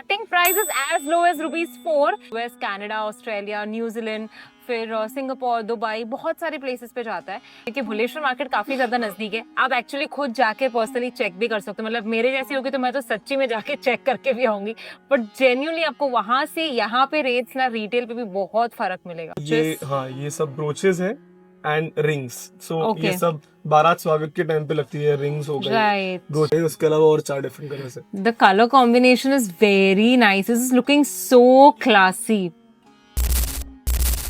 Starting price is as low as ₹4। US, Canada, Australia, New Zealand, फिर Singapore, Dubai, बहुत सारे places पे जाता है क्योंकि भुवनेश्वर मार्केट काफी ज्यादा नजदीक है। आप एक्चुअली खुद जाके पर्सनली चेक भी कर सकते हो। मतलब मेरे जैसी होगी तो मैं तो सच्ची में जाके चेक करके भी आऊंगी, बट जेन्युइनली आपको वहां से यहाँ पे रेट्स ना रिटेल पे भी बहुत फर्क मिलेगा। ये सब ब्रोचेस है एंड रिंग्स। So Okay. ये सब बारात स्वागत के टाइम पे लगती है। रिंग्स हो गई, Right. ब्रोचेस, उसके अलावा और 4 डिफरेंट कलर्स है। The color combination is very nice. This is looking so classy.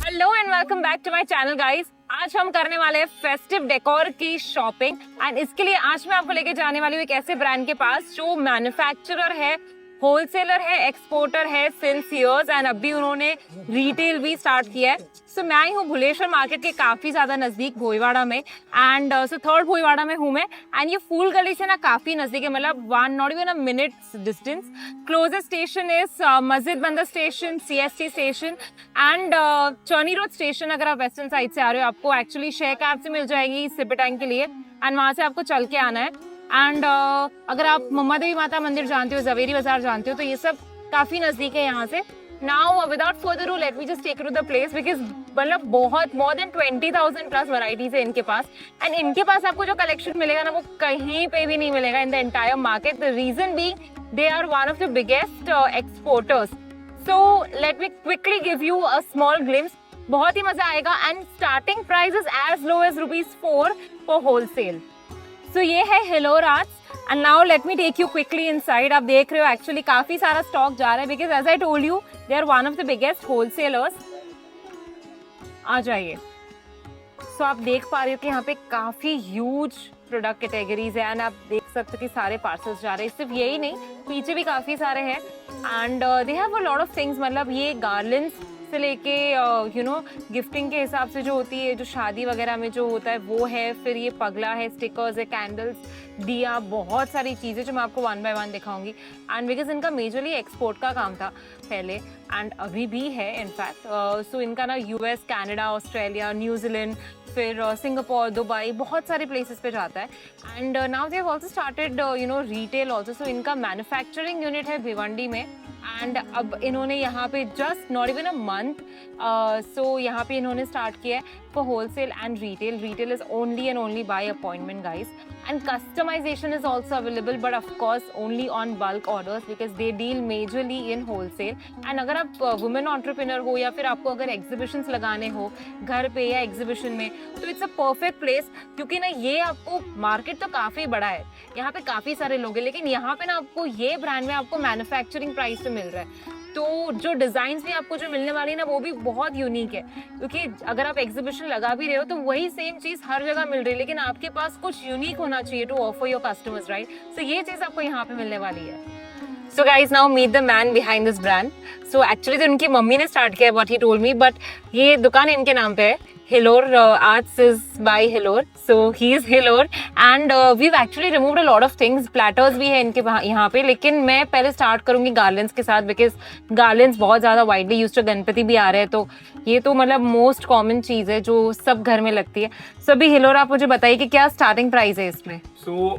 Hello and welcome back to my channel guys. आज हम करने वाले हैं फेस्टिव डेकोर की शॉपिंग एंड इसके लिए आज मैं आपको लेके जाने वाली हूँ एक ऐसे ब्रांड के पास जो मैन्युफैक्चरर है, होलसेलर है, एक्सपोर्टर है सिंस ईयर्स एंड अभी उन्होंने रिटेल भी स्टार्ट किया है। सो मैं आई हूँ भुवनेश्वर मार्केट के काफी ज्यादा नजदीक भोईवाड़ा में एंड थर्ड भोईवाड़ा में हूँ मैं एंड ये फूल गली से ना काफी नजदीक है, मतलब not even a minute distance. Closest station is मस्जिद बंदर station, CST station and Charni road station. अगर आप वेस्टर्न साइड से आ रहे हो आपको एक्चुअली शेयर कैब से मिल जाएगी सिपेटांग के लिए एंड वहां से आपको चल के आना है। एंड अगर आप मम्मा देवी माता मंदिर जानते हो, जवेरी बाजार जानते हो, तो ये सब काफी नजदीक है यहाँ से। Now without further do let me just take you to the place because मतलब बहुत मोर देन 20,000 प्लस वैरायटीज है इनके पास एंड इनके पास आपको जो कलेक्शन मिलेगा ना वो कहीं पे भी नहीं मिलेगा in the entire market. The reason being they are one of the biggest exporters. So let me quickly give you a small glimpse, बहुत ही मजा आएगा and starting price is as low as ₹4 for wholesale. So ये है Hilor arts and now let me take you quickly inside. आप देख रहे हो एक्चुअली काफी सारा स्टॉक जा रहा है because as I told you they are one of the biggest wholesalers. आ जाइए। सो आप देख पा रहे हो कि यहाँ पे काफी ह्यूज प्रोडक्ट कैटेगरीज है एंड आप देख सकते हो कि सारे पार्सल्स जा रहे हैं। सिर्फ यही नहीं, पीछे भी काफी सारे हैं and they have a lot of things. मतलब ये गार्लैंड्स से लेके यू नो गिफ्टिंग के हिसाब से जो होती है, जो शादी वगैरह में जो होता है वो है, फिर ये पगला है, स्टिकर्स है, कैंडल्स, दिया, बहुत सारी चीजें जो मैं आपको वन बाय वन दिखाऊंगी एंड बिकॉज इनका मेजरली एक्सपोर्ट का काम था पहले एंड अभी भी है इनफैक्ट। सो इनका ना यूएस, कनाडा, ऑस्ट्रेलिया, न्यूजीलैंड, फिर सिंगापुर, दुबई, बहुत सारे प्लेसेस पे जाता है and now they have also started you know retail also. So इनका मैन्युफैक्चरिंग यूनिट है भिवंडी में एंड अब इन्होंने यहाँ पे just not even a month so यहाँ पे इन्होंने स्टार्ट किया है for wholesale and retail. Retail is only and only by appointment guys and customization is also available but of course only on bulk orders because they deal majorly in wholesale। and अगर आप women entrepreneur हो या फिर आपको अगर exhibitions लगाने हो घर पे या एग्जीबिशन में तो इट्स अ परफेक्ट प्लेस क्योंकि ना ये आपको मार्केट तो काफी बड़ा है, यहाँ पे काफी सारे लोग हैं, लेकिन यहाँ पे ना आपको ये ब्रांड में आपको मैन्युफैक्चरिंग प्राइस पे मिल रहा है। तो जो डिजाइन्स भी आपको जो मिलने वाली है ना वो भी बहुत यूनिक है क्योंकि अगर आप एग्जीबिशन लगा भी रहे हो तो वही सेम चीज हर जगह मिल रही है, लेकिन आपके पास कुछ यूनिक होना चाहिए to offer your customers, right? So ये चीज आपको यहाँ पे मिलने वाली है। So guys now meet the man behind this brand. So actually तो उनकी मम्मी ने स्टार्ट किया what he told me, but ये दुकान इनके नाम पे है। हिलोर आर्ट्स इज बाय हिलोर, सो ही इज हिलोर and we've actually removed a lot of things. Platters भी है इनके यहाँ पे, लेकिन मैं पहले स्टार्ट करूंगी गार्लैंड्स के साथ बिकॉज गार्लैंड्स बहुत ज्यादा वाइडली यूज्ड है। गणपति भी आ रहे हैं तो ये तो मतलब मोस्ट कॉमन चीज है जो सब घर में लगती है। सो अभी हिलोर आप मुझे बताइए कि क्या स्टार्टिंग प्राइस है इसमें? सो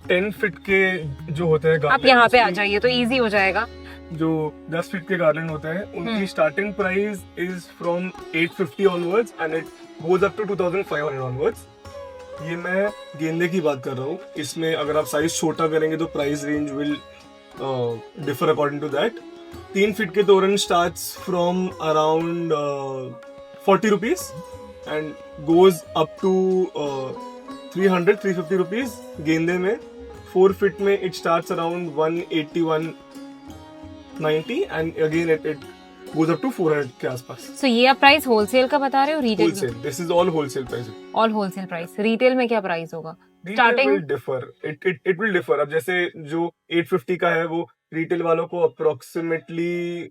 10 फीट के जो होते हैं आप यहाँ पे आ जाइए तो इजी हो जाएगा। जो 10 फीट के गार्लैंड होते हैं उनकी starting price is from 850 onwards and it goes up to 2500 onwards. ये मैं गेंदे की बात कर रहा हूँ। इसमें अगर आप साइज छोटा करेंगे तो price range will differ according to that. 3 feet के तोरण starts from around 40 rupees and goes up to 350 rupees गेंदे में। 4 फीट में it starts around 180 190 and again it goes up to 400 के आसपास। सो ये आप प्राइस होलसेल का बता रहे हो? Retail? Wholesale, this is all wholesale price. All wholesale price. Retail में क्या प्राइस होगा? Starting will differ, it will differ. अब जैसे जो 850 का है वो रिटेल वालों को अप्रोक्सीमेटली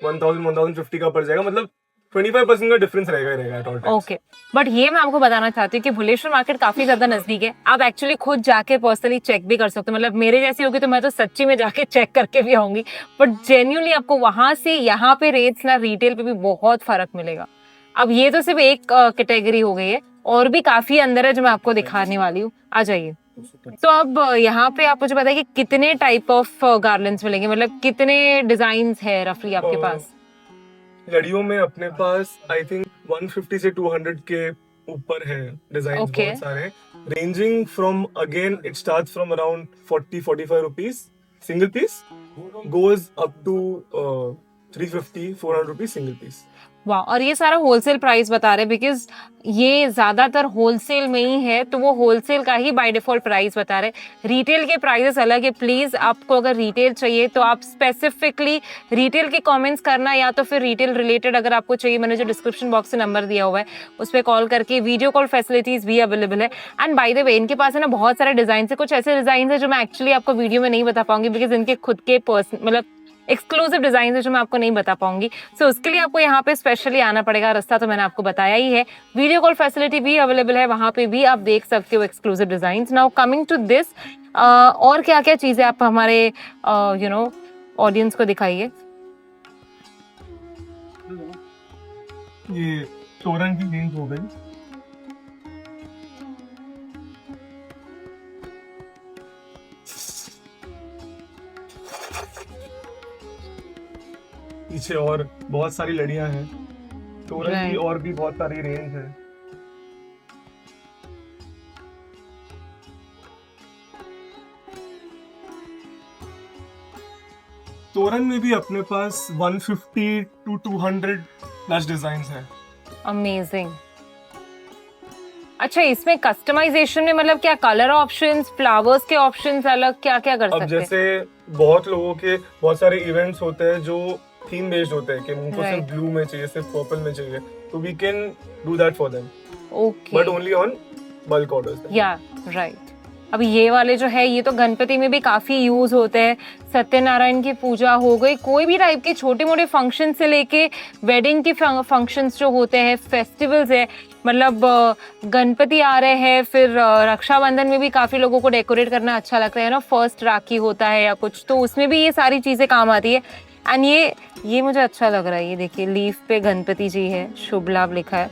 1050 का पड़ जाएगा, मतलब 25% का डिफरेंस रहेगा। ओके, बट ये मैं आपको बताना चाहती हूँ कि भुवनेश्वर मार्केट काफी ज्यादा नजदीक है। आप एक्चुअली खुद जाके पर्सनली चेक भी कर सकते हो। मतलब मेरे जैसी होगी तो मैं तो सच्ची में जाके चेक करके भी आऊंगी, बट जेन्युइनली आपको वहां से यहाँ पे रेट्स ना रिटेल पे भी बहुत फर्क मिलेगा। अब ये तो सिर्फ एक कैटेगरी हो गई है, और भी काफी अंदर है जो मैं आपको दिखाने वाली हूँ। आ जाइए। तो अब यहाँ पे आप मुझे बताइए कि कितने टाइप ऑफ गार्लैंड्स मिलेंगे, मतलब कितने डिजाइन है रफली आपके पास? लड़ियों में अपने पास आई थिंक 150 से 200 के ऊपर है डिजाइन Okay. बहुत सारे, ranging from again it starts from around 40-45 rupees single piece, goes up to 350-400 rupees single piece. वाह, और ये सारा होलसेल प्राइस बता रहे हैं बिकॉज ये ज्यादातर होलसेल में ही है, तो वो होलसेल का ही बाय डिफॉल्ट प्राइस बता रहे हैं। रिटेल के प्राइसेस अलग है। प्लीज आपको अगर रिटेल चाहिए तो आप स्पेसिफिकली रिटेल के कमेंट्स करना, या तो फिर रिटेल रिलेटेड अगर आपको चाहिए, मैंने जो डिस्क्रिप्शन बॉक्स से नंबर दिया हुआ है उस पर कॉल करके, वीडियो कॉल फैसिलिटीज भी अवेलेबल है। एंड बाय द वे इनके पास है ना बहुत सारे डिजाइन है, कुछ ऐसे डिजाइन है जो मैं एक्चुअली आपको वीडियो में नहीं बता पाऊंगी बिकॉज इनके खुद के मतलब एक्सक्लूसिव डिजाइन है जो मैं आपको नहीं बता पाऊंगी। सो उसके लिए आपको यहाँ पे स्पेशली आना पड़ेगा। रास्ता तो मैंने आपको बताया ही है, वीडियो कॉल फैसिलिटी भी अवेलेबल है, वहां पे भी आप देख सकते हो exclusive design. Now coming to this, और क्या क्या चीजें आप हमारे ऑडियंस को दिखाइए। ये तोरण की रेंज हो गई, पीछे और बहुत सारी लड़ियां हैं, तोरण की Right. और भी बहुत सारी रेंज है। तोरण में भी अपने पास 150 to 200 प्लस डिजाइन्स हैं। अमेजिंग। अच्छा, इसमें कस्टमाइजेशन में मतलब क्या कलर ऑप्शंस, फ्लावर्स के ऑप्शंस अलग, क्या क्या कर अब सकते हैं? जैसे बहुत लोगों के बहुत सारे इवेंट्स होते हैं जो थीम बेस्ड होते हैं कि उनको सिर्फ Right. ब्लू में चाहिए, सिर्फ पर्पल में चाहिए, तो we can do that for them, okay, but only on bulk orders. या राइट। अब ये वाले जो है ये तो गणपति में भी काफी यूज होते हैं, सत्यनारायण की पूजा हो गई, कोई भी टाइप के छोटे मोटे फंक्शन से लेके वेडिंग के फंक्शंस जो होते हैं, फेस्टिवल्स है, मतलब गणपति आ रहे हैं, फिर रक्षाबंधन में भी काफी लोगों को डेकोरेट करना अच्छा लगता है ना, फर्स्ट राखी होता है या कुछ, तो उसमें भी ये सारी चीजें काम आती है। एंड ये मुझे अच्छा लग रहा है, ये देखिए लीफ पे गणपति जी है, शुभ लाभ लिखा है,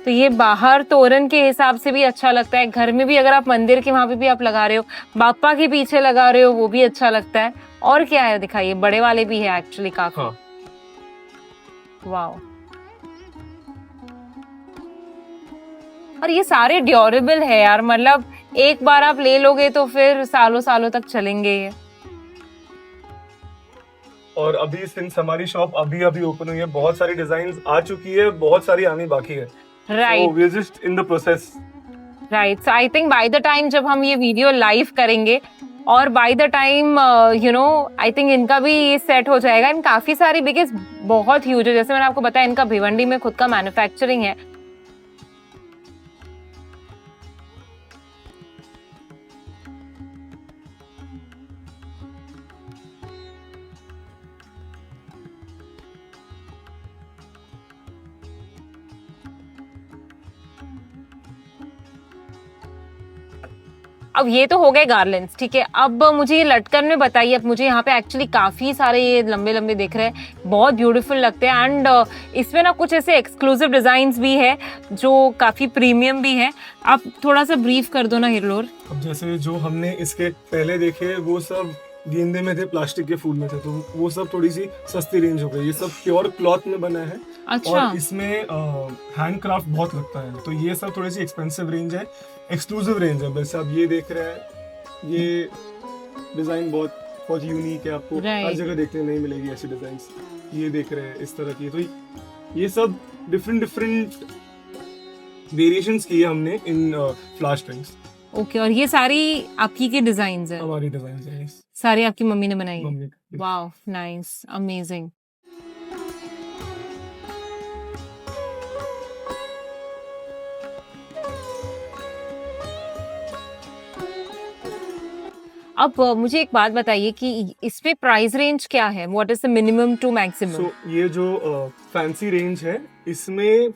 तो ये बाहर तोरण के हिसाब से भी अच्छा लगता है, घर में भी अगर आप मंदिर के वहां पे भी आप लगा रहे हो, बापा के पीछे लगा रहे हो, वो भी अच्छा लगता है। और क्या है दिखाइए, बड़े वाले भी है एक्चुअली काफी। हाँ, वाओ, और ये सारे ड्यूरेबल है यार, मतलब एक बार आप ले लोगे तो फिर सालों सालों तक चलेंगे ये। और अभी सिंस हमारी शॉप अभी अभी ओपन हुई है, बहुत सारी डिजाइन आ चुकी है, बहुत सारी आनी बाकी है। Right, we are just in the process. Right. So I think by the time जब हम ये वीडियो लाइव करेंगे और by the time I think इनका भी ये सेट हो जाएगा। इन काफी सारी, बिकॉज बहुत ह्यूज है, जैसे मैंने आपको बताया इनका भिवंडी में खुद का मैन्युफैक्चरिंग है। अब ये तो हो गए गार्लैंड्स, ठीक है। अब मुझे ये लटकन में बताइए, अब मुझे यहाँ पे एक्चुअली काफी सारे ये लंबे लंबे दिख रहे हैं, बहुत ब्यूटीफुल लगते हैं। एंड इसमें ना कुछ ऐसे एक्सक्लूसिव डिजाइन्स भी है जो काफी प्रीमियम भी है। आप थोड़ा सा ब्रीफ कर दो ना हिरलोर। अब जैसे जो हमने इसके पहले देखे वो सब गेंदे में थे, प्लास्टिक के फूल में थे, तो वो सब थोड़ी सी सस्ती रेंज हो गई। ये सब प्योर क्लॉथ में बना है। अच्छा, और इसमें हैंडक्राफ्ट बहुत लगता है, तो ये सब थोड़ी सी एक्सपेंसिव रेंज है, एक्सक्लूसिव रेंज है। वैसे आप ये देख रहे हैं, ये डिजाइन बहुत यूनिक है, आपको हर जगह देखने नहीं मिलेगी ऐसी डिजाइन। ये देख रहे हैं इस तरह की, तो ये सब डिफरेंट वेरिएशंस की है हमने इन फ्लैश ड्रिंक्स। ओके। और ये सारी आपकी की डिजाइन्स है? हमारी डिजाइन है, सारी आपकी मम्मी ने बनाई है? मम्मी की। Wow, nice, amazing. अब मुझे एक बात बताइए कि इसमें प्राइस रेंज क्या है, what is the minimum to maximum? So ये जो फैंसी रेंज है, इसमें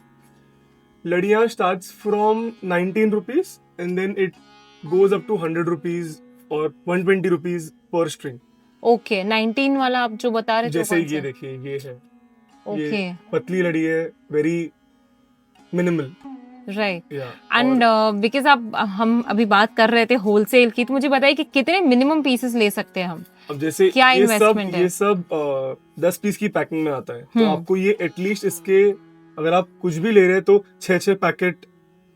लड़ियां starts from 19 rupees and then it goes up to 100 rupees और 120 रुपीज पर स्ट्रिंग। ओके, 19 वाला आप जो बता रहे थे, जैसे ये देखिए, ये है, ओके, ये पतली लड़ी है, वेरी मिनिमल। राइट। या एंड बिकॉज आप हम अभी बात कर रहे थे होलसेल की, तो मुझे बताइए कि कितने मिनिमम पीसेस ले सकते हैं हम? अब जैसे क्या investment है? ये सब 10 पीस की पैकिंग में आता है, तो हम्म। आपको ये एटलीस्ट इसके, अगर आप कुछ भी ले रहे हैं तो 6 पैकेट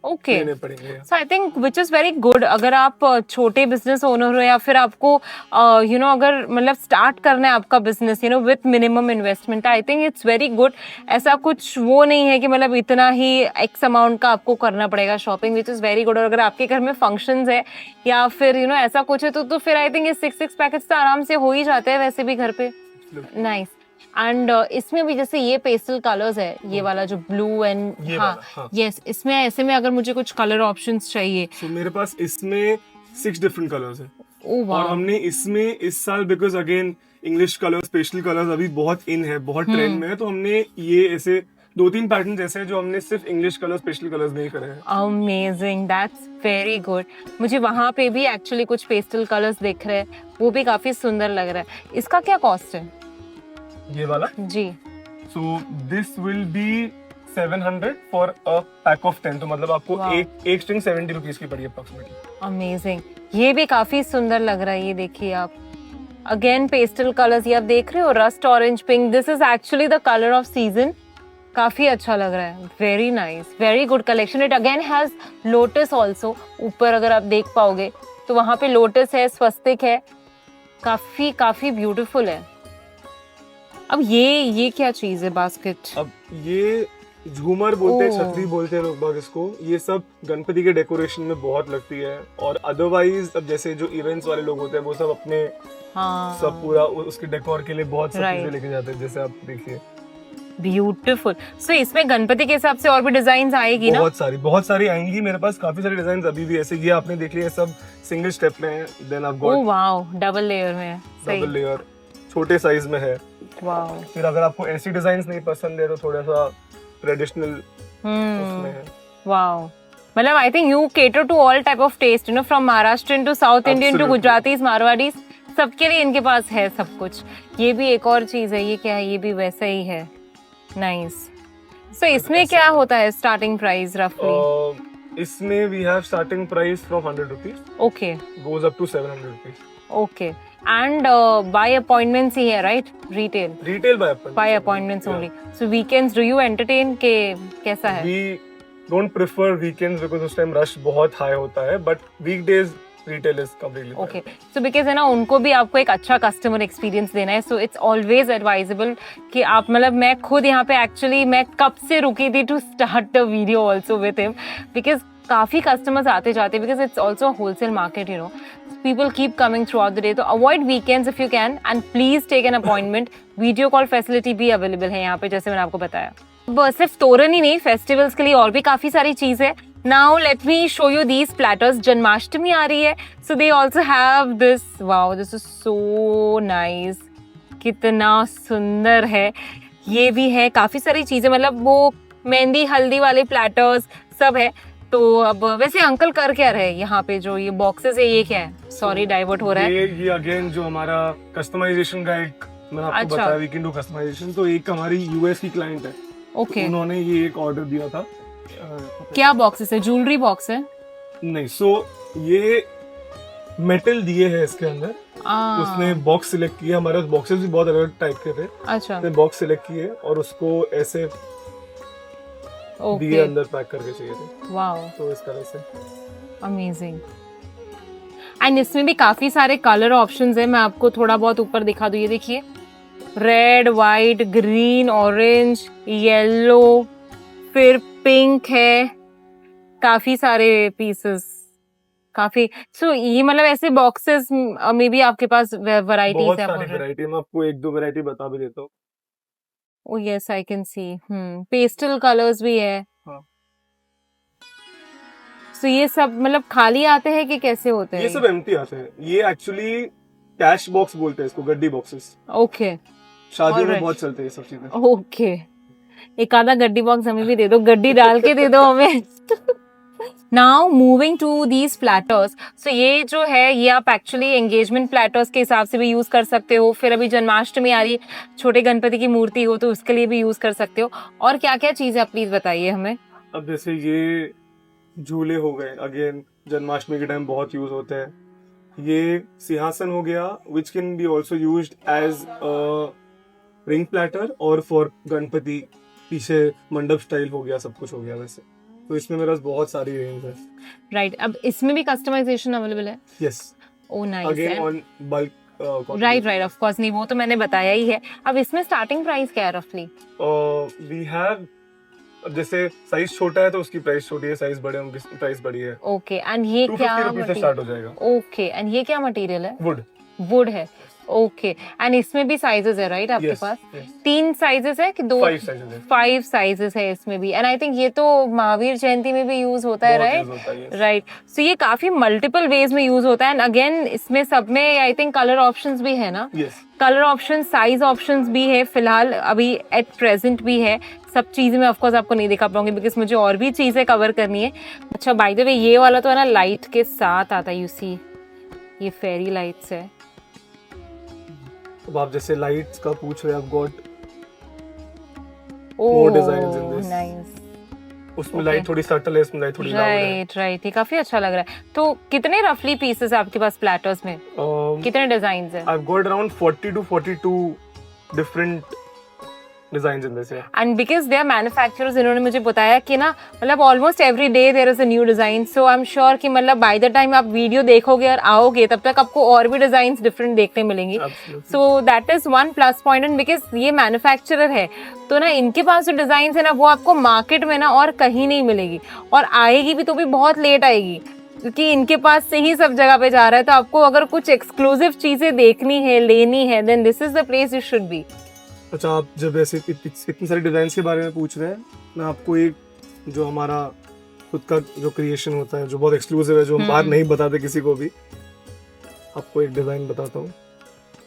ओके, लेने पड़ेंगे। So I think which is very good. अगर आप छोटे बिजनेस ओनर हो या फिर आपको अगर मतलब स्टार्ट करना है आपका business with minimum investment, I think it's very good. ऐसा कुछ वो नहीं है कि मतलब इतना ही एक्स अमाउंट का आपको करना पड़ेगा shopping, which is very good. और अगर आपके घर में फंक्शंस है या फिर ऐसा कुछ है तो फिर आई थिंक ये 6 पैकेट्स तो आराम से हो ही जाते हैं वैसे भी घर पे। नाइस। एंड इसमें भी जैसे ये पेस्टल कलर्स है, ये वाला जो ब्लू एंड, ये हाँ वाला, हाँ। यस, इसमें ऐसे में अगर मुझे कुछ कलर ऑप्शंस चाहिए, So, मेरे पास इसमें 6 डिफरेंट कलर्स हैं। ओ और वाह, हमने इसमें इस साल, because again English colours, pastel colours अभी बहुत इन है, बहुत ट्रेंड में है, तो हमने ये ऐसे 2-3 पैटर्न ऐसे हैं जो हमने सिर्फ इंग्लिश कलर्स, पेस्टल कलर्स नहीं करे हैं। Amazing, that's very good. मुझे वहां पे भी एक्चुअली कुछ पेस्टल कलर्स दिख रहे हैं, वो भी काफी सुंदर लग रहा है। इसका क्या कॉस्ट है? ये वाला, जी, so this will be 700 for a pack of 10, तो मतलब आपको Wow. एक स्ट्रिंग 70 रुपीज की पड़ी अप्रोक्सीमेटली। अमेजिंग। ये भी काफी सुंदर लग रहा है, ये देखिए आप, अगेन पेस्टल कलर्स, ये आप देख रहे हो, rust orange pink, this is actually the colour off season. काफी अच्छा लग रहा है, very nice, very good collection. It again has lotus also, ऊपर अगर आप देख पाओगे तो वहां पे लोटस है, स्वस्तिक है, काफी काफी ब्यूटीफुल है। अब ये क्या चीज है? बास्केट? अब ये झूमर बोलते हैं, ओह। छतरी बोलते हैं लोग बाग इसको। ये सब गणपति के डेकोरेशन में बहुत लगती है। और अदरवाइज अब जैसे जो इवेंट्स वाले लोग होते हैं वो सब अपने हाँ, सब पूरा उसके डेकोर के लिए बहुत सब Right. चीजें लेके जाते हैं, जैसे आप देखिए ब्यूटीफुल। सो इसमें गणपति के हिसाब से और भी डिजाइन आएगी ना? बहुत सारी आएंगी। मेरे पास काफी सारे डिजाइन अभी भी, ऐसे ये आपने देख लिया, सब सिंगल स्टेप में है। देन आप ओह गॉट वाओ, डबल लेयर में है, सही। डबल लेयर, छोटे साइज में है। वाओ, फिर अगर आपको ऐसी डिजाइन नहीं पसंद है तो थोड़ा सा ट्रेडिशनल उसमें है। वाओ, मतलब I think you cater to all type of taste, from Maharashtrian to South Indian to Absolutely. Gujaratis, Marwaris, सबके लिए इनके पास है सब कुछ। ये भी एक और चीज है, ये क्या है? ये भी वैसा ही है, नाइस। सो इसमें क्या होता है स्टार्टिंग प्राइस रफली? इसमें we have starting price from 100 rupees, okay, goes up to 700 rupees. Okay. And by appointments ही है, right? Retail retail by appointments only. So weekends do you entertain के कैसा है? We don't prefer weekends because उस time rush बहुत high होता है, but weekdays retail is completely okay, so because है ना, उनको भी आपको एक अच्छा कस्टमर एक्सपीरियंस देना है, सो इट्स ऑलवेज एडवाइजेबल कि आप, मतलब मैं खुद यहाँ पे एक्चुअली मैं कब से रुकी थी to start the video also with him, because काफी कस्टमर्स आते जाते, because it's also wholesale market, people keep coming throughout the day, तो avoid weekends if you can and please take an appointment. Video call facility भी available है यहाँ पे, जैसे मैंने आपको बताया। बस सिर्फ तोरण ही नहीं, फेस्टिवल्स के लिए और भी काफी सारी चीज है। Now let me show you these platters. Janmashtami आ रही है, so they also have this. Wow, this is so nice, कितना सुंदर है। ये भी है, काफी सारी चीजें, मतलब वो मेहंदी हल्दी वाले प्लेटर्स सब है। तो अब वैसे अंकल कर क्या रहे यहाँ पे? जो ये बॉक्सेस है, ये क्या है? सॉरी, डाइवर्ट हो रहा है। ये अगेन जो हमारा कस्टमाइजेशन का एक, मैंने आपको अच्छा। बताया वी कैन डू कस्टमाइजेशन, तो एक हमारी यूएस की क्लाइंट है, ओके, उन्होंने ये एक ऑर्डर दिया था। क्या बॉक्सेस है? ज्वेलरी बॉक्स है? नहीं, सो ये मेटल दिए हैं इसके अंदर, उसने बॉक्स सिलेक्ट किया। हमारे पास बॉक्सेस भी बहुत अलग टाइप के थे, अच्छा, उसने बॉक्स सिलेक्ट किए और उसको ऐसे दिए ओके, अंदर पैक करके चाहिए थे, वाओ, तो इस तरह से। अमेजिंग। एंड इसमें भी काफी सारे कलर ऑप्शंस है, मैं आपको थोड़ा बहुत ऊपर दिखा दूं। ये देखिए, red, white, green, orange, yellow, फिर पिंक है, काफी सारे पीसेस, काफी। सो ये मतलब ऐसे बॉक्सेस मे बी आपके पास वैरायटीज बहुत है? सारी वैरायटी, मैं आपको 1-2 वैरायटी बता भी देता हूँ। Oh yes, I can see. Pastel colours भी है। हाँ। सो ये सब मतलब खाली आते हैं कि कैसे होते हैं? ये सब एम्प्टी आते हैं। ये एक्चुअली कैश बॉक्स बोलते हैं इसको, गड्डी बॉक्सेस। ओके, शादियों में Alright. बहुत चलते हैं ये सब चीजें। ओके, एक आधा गड्डी बॉक्स हमें भी दे दो, गड्डी डाल के दे दो हमें। Now moving to these platters. So ये जो है, ये आप एक्चुअली एंगेजमेंट प्लेटर्स के हिसाब से भी यूज कर सकते हो। फिर अभी जन्माष्टमी आ रही है, छोटे गणपति की मूर्ति हो तो उसके लिए भी यूज कर सकते हो। और क्या क्या चीजें आप प्लीज बताइए हमें। अब जैसे ये झूले हो गए, अगेन जन्माष्टमी के टाइम बहुत यूज होते हैं। ये सिंहासन हो गया, which can be also used as ring platter और फॉर गणपति, पीछे मंडप स्टाइल हो गया, सब कुछ हो गया वैसे। तो इसमें मेरे पास बहुत सारी रेंज है। राइट, अब इसमें भी कस्टमाइजेशन अवेलेबल है? Yes, oh nice. Again on bulk. Right, of course, नहीं वो तो मैंने बताया ही है। अब इसमें स्टार्टिंग प्राइस क्या है रफली? वी हैव, जैसे साइज छोटा है तो उसकी प्राइस छोटी है, साइज बड़े होंगे प्राइस बड़ी है। ओके, एंड ये क्या 250 रुपीज से स्टार्ट हो जाएगा। ओके, एंड ये क्या मटेरियल है? वुड। वुड है, ओके। एंड इसमें भी साइजेस है राइट आपके Yes, पास? yes. 3 साइजेस है कि 2? 5 साइजेस है। 5 साइजेस है इसमें भी। एंड आई थिंक ये तो महावीर जयंती में भी यूज होता है, राइट? राइट, सो ये काफी मल्टीपल वेज में यूज होता है। एंड अगेन इसमें सब में आई थिंक कलर ऑप्शंस भी है ना? Yes. Colour option, size options भी है फिलहाल, अभी एट प्रेजेंट भी है। सब चीजें मैं ऑफकोर्स आपको नहीं दिखा पाऊंगी बिकॉज मुझे और भी चीजें कवर करनी है। अच्छा, बाय द वे ये वाला तो है ना लाइट के साथ आता है, यू सी ये फेरी लाइट्स है। अब आप जैसे लाइट्स का पूछ रहे हैं, आप got oh more designs in this. Nice. उसमें Okay. लाइट थोड़ी सटल है, इसमें लाइट थोड़ी लाउड है। राइट, ये काफी अच्छा लग रहा है। तो कितने रफली पीसेस है आपके पास प्लेटर्स में? कितने डिजाइन है? I've got around 40 to 42 different designs in this, yeah. And because they are manufacturers, इन्होंने मुझे बताया कि ना मतलब almost every day there is a new design. So I am sure कि मतलब बाय द टाइम आप वीडियो देखोगे और आओगे तब तक आपको और भी डिजाइन डिफरेंट देखने मिलेंगी। Absolutely. So that is one plus point. And because ये मैन्युफैक्चरर है तो ना इनके पास जो डिजाइन है ना वो आपको मार्केट में ना और कहीं नहीं मिलेगी, और आएगी भी तो भी बहुत लेट आएगी क्योंकि इनके पास से ही सब जगह पे जा रहा है। तो आपको अगर कुछ एक्सक्लूसिव चीजें देखनी है, लेनी है, then this is the place you should be. अच्छा, आप जब ऐसे इतनी सारी डिजाइन के बारे में पूछ रहे हैं, मैं आपको एक जो हमारा खुद का जो क्रिएशन होता है जो बहुत एक्सक्लूसिव है, जो हम बाहर नहीं बताते किसी को भी, आपको एक डिजाइन बताता हूँ।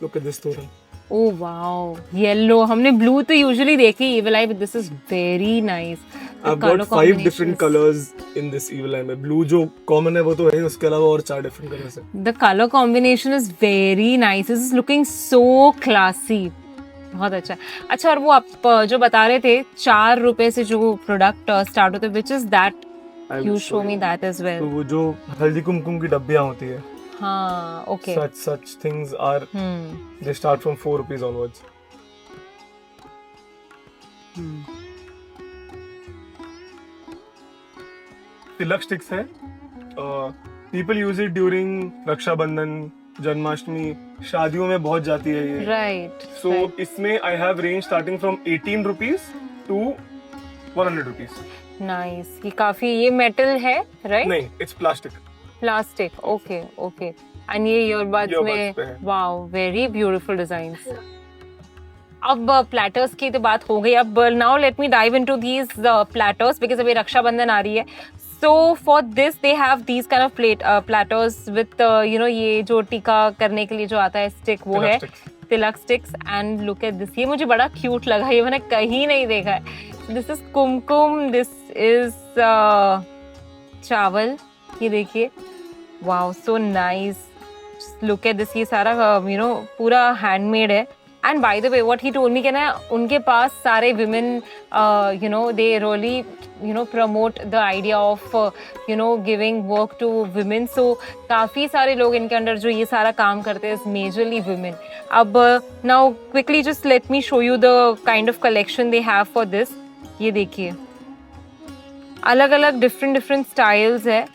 लुक एट दिस तोरण। Oh wow, yellow. हमने ब्लू तो यूजुअली देखी evil eye, but this is very nice. The I've color got 5 different combinations. colors in this evil eye में। ब्लू जो कॉमन है वो तो है, उसके अलावा और 4 डिफरेंट कलर्स हैं। The color combination is very nice. This is looking so classy. बहुत अच्छा। अच्छा, और वो आप जो बता रहे थे 4 रुपए से जो प्रोडक्ट स्टार्ट होते हैं, which is that? I will You show show me you. that as well. तो वो जो हल्दी कुमकुम की डब्बियां होती है, हाँ, okay. such things are, they start from 4 rupees onwards. Tilak sticks है। People use it during Rakshabandhan, Janmashtami, शादियों में बहुत जाती है ये। Right. सो इसमें I have range starting from 18 rupees to 100 rupees. Nice. ये काफी, ये मेटल है राइट? नहीं, it's plastic. Plastic, okay okay. And ये ईयरबड्स Earbuds में, पे है। वाओ, वेरी ब्यूटीफुल डिजाइन्स। अब प्लेटर्स की तो बात हो गई। अब now let me dive into these platters because अभी रक्षाबंधन आ रही है। So for this they have these kind of platters with you know ये जो टीका करने के लिए जो आता है स्टिक, वो है tilak sticks. And look at this, ये मुझे बड़ा क्यूट लगा, ये मैंने कहीं नहीं देखा है। This is kumkum, this is chawal, ये देखिए, wow so nice. Look at this, ये सारा यू नो पूरा हैंडमेड है। And by the way what he told me कि ना उनके पास सारे women you know they really you know promote the idea of you know giving work to women. So काफी सारे लोग इनके अंडर जो ये सारा काम करते हैं मेजरली विमेन। अब now quickly just let me show you the kind of collection they have for this. ये देखिए, अलग अलग डिफरेंट स्टाइल्स है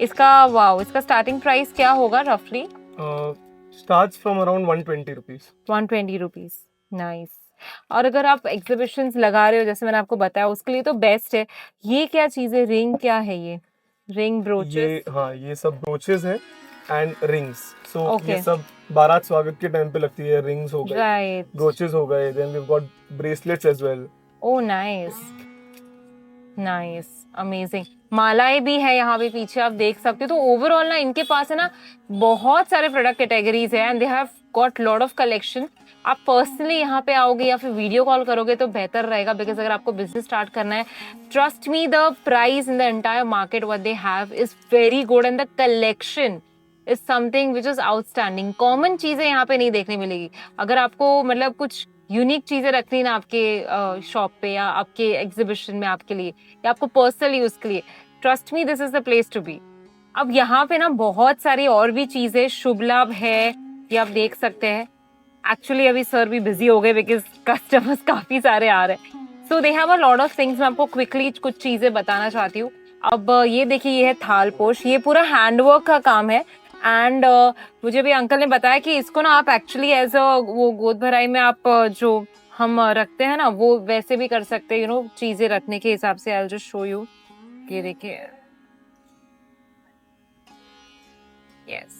इसका। वाओ, इसका स्टार्टिंग प्राइस क्या होगा रफली? Starts from around 120 rupees. 120 rupees, nice. और अगर आप एग्जीबिशंस लगा रहे हो जैसे मैंने आपको बताया, उसके लिए तो बेस्ट है। ये क्या चीज है? रिंग क्या है ये? Ring brooches? ये हाँ, ये सब ब्रोचेस हैं एंड रिंग्स। So Okay. ये सब बारात स्वागत के टाइम पे लगती है। रिंग्स हो गए, राइट, ब्रोचेस हो गए, then we have got bracelets as well. Oh nice nice, amazing. मालाएं भी है यहाँ पे पीछे, आप देख सकते हो। तो ओवरऑल ना इनके पास है ना बहुत सारे प्रोडक्ट कैटेगरीज है and they have got lot of collection. आप पर्सनली यहाँ पे आओगे या फिर वीडियो कॉल करोगे तो बेहतर रहेगा बिकॉज अगर आपको बिजनेस स्टार्ट करना है, trust me the price in the entire market what they have is very good and the collection is something which is outstanding. Common चीजें यहाँ पे नहीं देखने मिलेगी। अगर आपको मतलब कुछ यूनिक चीजें रखनी है ना आपके शॉप पे या आपके एग्जीबिशन में आपके लिए या आपको पर्सनल यूज के लिए, trust me this is the place to be. अब यहाँ पे ना बहुत सारी और भी चीजें, शुभ लाभ है, ये आप देख सकते हैं। एक्चुअली अभी सर भी बिजी हो गए बिकॉज कस्टमर्स काफी सारे आ रहे हैं, so they have a lot of things. मैं आपको क्विकली कुछ चीजें बताना चाहती हूँ। अब ये देखिए, ये है थालपोश, ये पूरा हैंडवर्क का काम है। एंड मुझे भी अंकल ने बताया कि इसको ना आप एक्चुअली एज अ वो गोद भराई में आप जो हम रखते हैं ना, वो वैसे भी कर सकते हैं, यू नो, चीजें रखने के हिसाब से। आई जस्ट शो यू, ये देखिए, यस,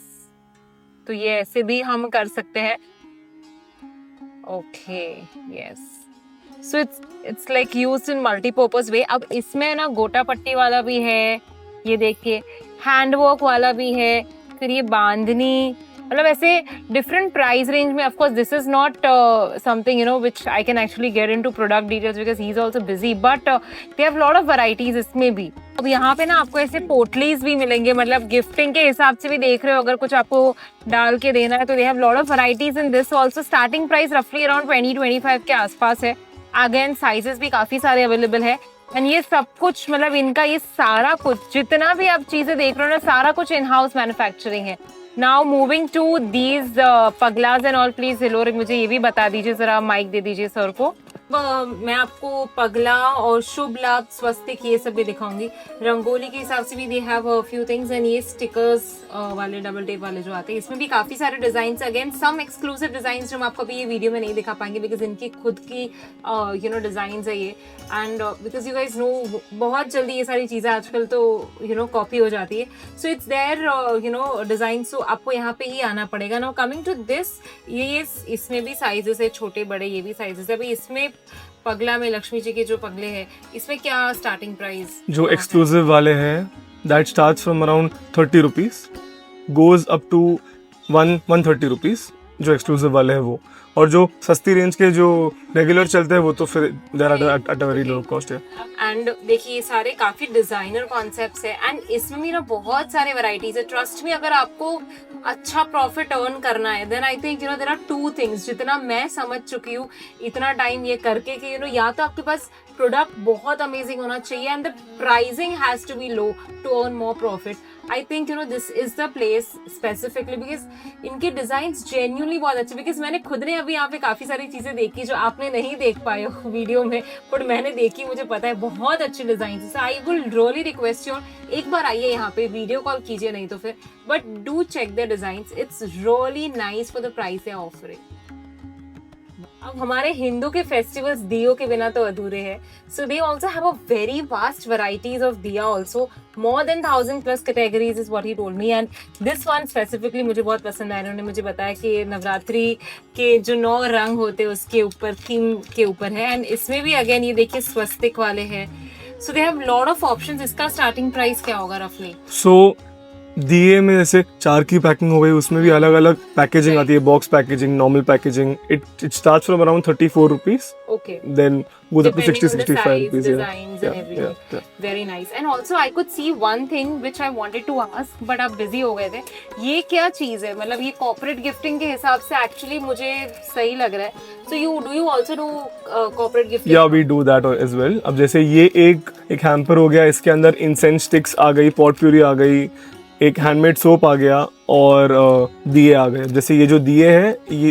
तो ये ऐसे भी हम कर सकते हैं। Okay, yes, so it's like used in multipurpose way. अब इसमें ना गोटा पट्टी वाला भी है, ये देखिए, हैंडवर्क वाला भी है, फिर ये बांधनी, मतलब ऐसे डिफरेंट प्राइस रेंज में। Of course this is not something, you know, which I can actually get into product details because he is also busy, but they have lot of varieties इसमें भी। अब यहाँ पे ना आपको ऐसे पोटलीज भी मिलेंगे, मतलब गिफ्टिंग के हिसाब से भी देख रहे हो, अगर कुछ आपको डाल के देना है तो दे have lot of varieties in this also. Starting price रफली अराउंड 20-25 के आसपास है। अगेन साइजेस भी काफी सारे अवेलेबल है। एंड ये सब कुछ, मतलब इनका ये सारा कुछ, जितना भी आप चीजें देख रहे हो ना, सारा कुछ इन हाउस मैन्युफैक्चरिंग है। नाउ मूविंग टू दीज पगलाज एंड ऑल, प्लीज हिलोरिक मुझे ये भी बता दीजिए, जरा माइक दे दीजिए सर को। मैं आपको पगला और शुभ लाभ, स्वस्तिक, ये सब भी दिखाऊंगी। रंगोली के हिसाब से भी they have a few things. And ये स्टिकर्स वाले, डबल टेप वाले जो आते हैं, इसमें भी काफी सारे design. Again some exclusive design जो हम आपको अभी ये वीडियो में नहीं दिखा पाएंगे बिकॉज इनकी खुद की यू नो डिजाइन है ये। And because you guys know, बहुत जल्दी ये सारी चीजें आजकल तो यू नो कॉपी हो जाती है। So it's there you know design, so आपको यहाँ पे ही आना पड़ेगा। नाउ कमिंग टू दिस, ये इसमें भी साइजेस है, छोटे बड़े, ये भी साइजेस है। अभी इसमें पगला में लक्ष्मी जी के जो पगले हैं, इसमें क्या स्टार्टिंग प्राइस? जो एक्सक्लूसिव वाले हैं, that starts from around 30 rupees, goes up to 130 rupees, जो एक्सक्लूसिव वाले हैं वो। और जो सस्ती रेंज के जो रेगुलर चलते हैं वो तो फिर there are at a very low cost है। एंड देखिए, ये सारे काफी डिजाइनर कॉन्सेप्ट्स है एंड इसमें भी ना बहुत सारे वैरायटीज है। ट्रस्ट में, अगर आपको अच्छा प्रॉफिट अर्न करना है, then I think you know there are two things, जितना मैं समझ चुकी हूँ इतना टाइम ये करके, कि यू नो या तो आपके पास प्रोडक्ट बहुत अमेजिंग होना चाहिए and the pricing has to be low to earn more profit. I think you know this is the place specifically because इनके डिजाइन्स जेन्युइनली बहुत अच्छे। बिकॉज मैंने खुद ने अभी यहाँ पे काफी सारी चीजें देखी जो आपने नहीं देख पाए हो वीडियो में, बट मैंने देखी, मुझे पता है बहुत अच्छे design. I will really request you, एक बार आइए यहाँ पे, वीडियो कॉल कीजिए नहीं तो फिर, but do check the designs, it's really nice for the price they are offering. अब हमारे हिंदू के फेस्टिवल्स दियो के बिना तो अधूरे हैं। So they also have a very vast varieties of diya also, more than 1000+ categories is what he told me, and this one specifically मुझे बहुत पसंद आया। उन्होंने मुझे बताया कि नवरात्रि के जो 9 रंग होते हैं उसके ऊपर, थीम के ऊपर है। एंड इसमें भी अगेन ये देखिए स्वस्तिक वाले हैं। So they have lot of options. इसका स्टार्टिंग प्राइस क्या होगा रफली? सो दिए में जैसे 4 की पैकिंग हो गई, उसमें भी अलग अलग पैकेजिंग आती है, box packaging, normal packaging. It starts from around 34 rupees, okay, then goes up to depending 60-65 on the size, rupees. designs and everything. Very nice. And also I could see one thing which I wanted to ask, but आप busy हो गए थे। ये क्या चीज है? मतलब ये corporate gifting के हिसाब से actually मुझे सही लग रहा है। So do you also do corporate gifting? Yeah, we do that as well. अब जैसे ये एक हैम्पर हो गया, इसके अंदर इंसेंस स्टिक्स आ गई, पॉट प्यूरी आ गई, एक हैंडमेड सोप आ गया और दिए आ गए। जैसे ये जो दिए हैं, ये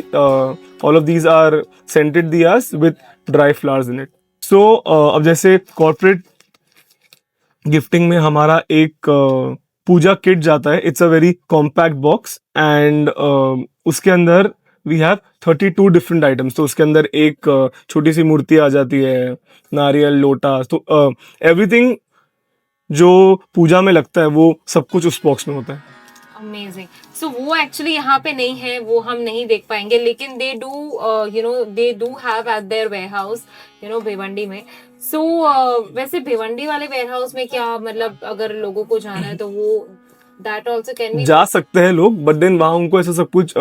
all of these are scented diyas with dry flowers in it. So अब जैसे कॉर्पोरेट गिफ्टिंग में हमारा एक पूजा किट जाता है। It's a very compact box and उसके अंदर वी हैव 32 डिफरेंट आइटम्स। तो उसके अंदर एक छोटी सी मूर्ति आ जाती है, नारियल, लोटा, तो एवरीथिंग जो पूजा में लगता है वो सब कुछ उस बॉक्स में होता है। अमेजिंग। सो वो एक्चुअली यहाँ पे नहीं है, वो हम नहीं देख पाएंगे, लेकिन they do you know they do have eight there warehouse, you know, Bhiwandi में। सो वैसे भिवंडी वाले वेयरहाउस में क्या, मतलब अगर लोगों को जाना है तो वो दैट आल्सो कैन बी, जा सकते हैं लोग, बट देन वहाँ उनको ऐसा सब कुछ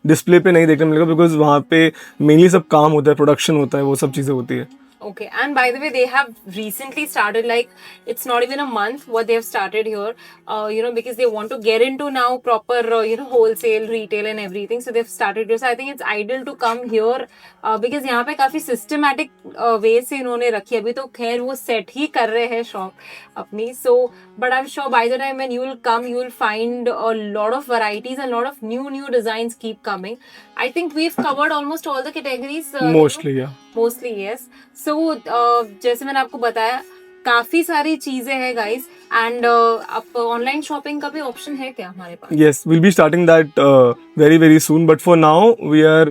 डिस्प्ले पे नहीं देखने मिलेगा बिकॉज वहाँ पे मेनली सब काम होता है, प्रोडक्शन होता है, वो सब चीजें होती है। Okay, and by the way, they have recently started, like, it's not even a month what they have started here, because they want to get into now proper, wholesale, retail and everything. So they've started here. So I think it's ideal to come here because यहाँ पे काफी systematic way से इन्होंने रखी है. अभी तो खैर वो set ही कर रहे हैं shop अपनी. So, but I'm sure by the time when you will come, you will find a lot of varieties and a lot of new designs keep coming. I think we've covered almost all the categories. Mostly, yeah. Mostly yes. So जैसे मैंने आपको बताया काफी सारी चीजें हैं guys. And आप online shopping का भी ऑप्शन है क्या हमारे पास? Yes, we'll be starting that very soon. But for now, we are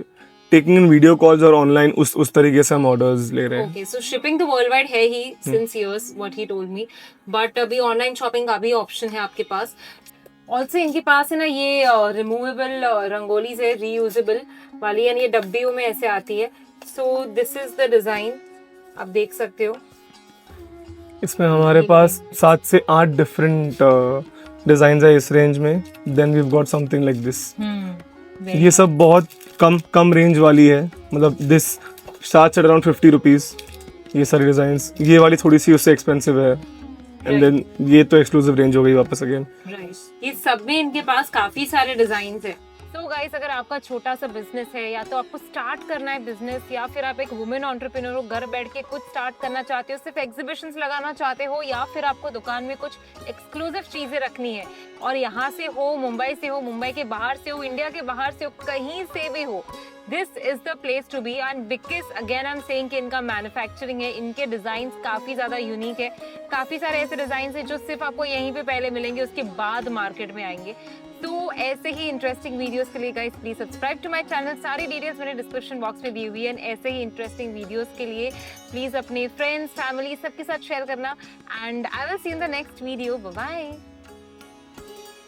taking in video calls और online उस तरीके से हम orders ले रहे हैं. ओके, सो शिपिंग तो वर्ल्ड वाइड है ही since years what he told me. But अभी ऑनलाइन शॉपिंग का भी ऑप्शन है आपके पास. ऑल्सो इनके पास है ना ये रिमूवेबल रंगोलीज है, रीयूजेबल वाली, यानी ये डब्बियों में ऐसे आती है. So this is the design, आप देख सकते हो. इसमें हमारे पास 7 से 8 डिफरेंट डिजाइन है इस रेंज में. Then we got something like this. ये सब बहुत कम रेंज वाली है. मतलब this starts at around 50 rupees. ये सारी डिजाइन्स. ये वाली थोड़ी सी उससे एक्सपेंसिव है. एंड देन ये तो एक्सक्लूसिव रेंज हो गई वापस अगेन. ये सब में इनके पास काफी सारे डिजाइन है. तो गाइस, अगर आपका छोटा सा बिजनेस है या तो आपको स्टार्ट करना है बिजनेस, या फिर आप एक वुमेन एंटरप्रेन्योर हो, घर बैठ के कुछ स्टार्ट करना चाहते हो, सिर्फ एग्जीबिशंस लगाना चाहते हो, या फिर आपको दुकान में कुछ एक्सक्लूसिव चीजें रखनी है और यहाँ से हो, मुंबई से हो, मुंबई के बाहर से हो, इंडिया के बाहर से हो, कहीं से भी हो, this is the place to be. And because again I am saying कि इनका मैन्युफैक्चरिंग है, इनके डिजाइन काफी ज्यादा यूनिक है. काफी सारे ऐसे डिजाइन है जो सिर्फ आपको यहीं पे पहले मिलेंगे, उसके बाद मार्केट में आएंगे. तो ऐसे ही इंटरेस्टिंग वीडियोस के लिए guys please subscribe to my channel. सारी डिटेल्स मेरे डिस्क्रिप्शन बॉक्स में दी हुई है. ऐसे ही इंटरेस्टिंग वीडियोस के लिए प्लीज अपने फ्रेंड्स, फैमिली सबके साथ शेयर करना. And I will see in the next video. Bye bye.